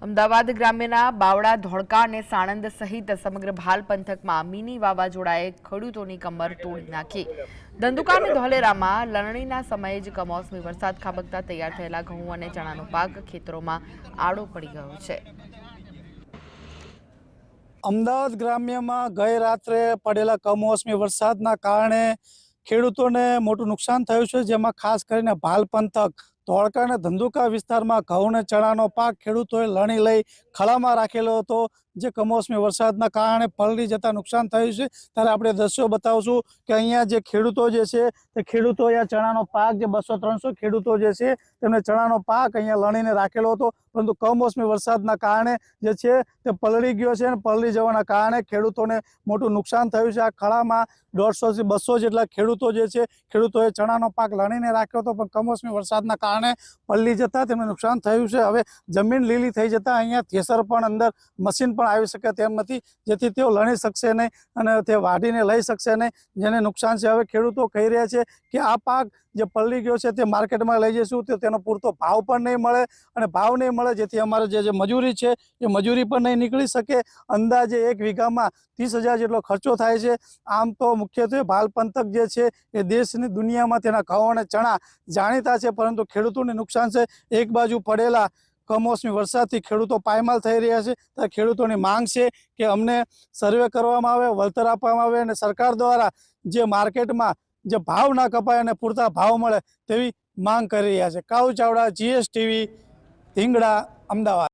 અમદાવાદ ગ્રામ્યના બાવળા, ધોળકા અને સાણંદ સહિત સમગ્ર ભાલ પંથકમાં મિની વાવાઝોડાએ ખેડૂતોની કમર તોડી નાખી। ધંધુકા અને ધોલેરામાં લણણીના સમયે જ કમોસમી વરસાદ ખાબકતા તૈયાર થયેલા ઘઉં અને ચણાનો પાક ખેતરોમાં આડો પડી ગયો છે। અમદાવાદ ગ્રામ્યમાં ગઈ રાત્રે પડેલા કમોસમી વરસાદના કારણે ખેડૂતોને મોટું નુકસાન થયું છે, જેમાં ખાસ કરીને ભાલ પંથક, ધોળકા અને ધંધુકા વિસ્તારમાં ઘઉં અને ચણાનો પાક ખેડૂતોએ લણી લઈ ખળામાં રાખેલો હતો, જે કમોસમી વરસાદના કારણે પલળી જતા નુકસાન થયું છે। ત્યારે આપણે દ્રશ્યો બતાવશું કે અહીંયા જે ખેડૂતો જે છે તે ખેડૂતો અહીંયા ચણાનો પાક જે 200-300 ખેડૂતો જે છે તેમને ચણાનો પાક અહીંયા લણીને રાખેલો હતો, પરંતુ કમોસમી વરસાદના કારણે જે છે તે પલળી ગયો છે અને પલળી જવાના કારણે ખેડૂતોને મોટું નુકસાન થયું છે। આ ખળામાં 150 થી 200 જેટલા ખેડૂતો જે છે ખેડૂતોએ ચણાનો પાક લણીને રાખ્યો હતો, પણ કમોસમી વરસાદના કારણે પલળી જતા તેમને નુકસાન થયું છે। હવે જમીન લીલી થઈ જતા અહીંયા થેસર પણ અંદર મશીન પણ આવી શકે તેમ નથી, જેથી તેઓ લણી શકશે નહીં અને તે વાઢીને લઈ શકશે નહીં, જેને નુકસાન છે। હવે ખેડૂતો કહી રહ્યા છે કે આ પાક જે પલળી ગયો છે તે માર્કેટમાં લઈ જઈશું તો તેનો પૂરતો ભાવ પણ નહીં મળે અને ભાવ નહીં મળે જેથી અમારે જે મજૂરી છે એ મજૂરી પણ નહીં નીકળી શકે। અંદાજે 1 વીઘામાં 30,000 જેટલો ખર્ચો થાય છે। આમ તો મુખ્યત્વે ભાલ પંથક જે છે એ દેશની દુનિયામાં તેના ઘઉં અને ચણા જાણીતા છે, પરંતુ ખેડૂતોને નુકસાન છે। એક બાજુ પડેલા કમોસમી વરસાદથી ખેડૂતો પાયમાલ થઈ રહ્યા છે, ત્યારે ખેડૂતોની માંગ છે કે અમને સર્વે કરવામાં આવે, વળતર આપવામાં આવે અને સરકાર દ્વારા જે માર્કેટમાં જે ભાવ ના કપાય અને પૂરતા ભાવ મળે તેવી માંગ કરી રહ્યા છે। કાઉ ચાવડા, GSTV, ધીંગડા, અમદાવાદ।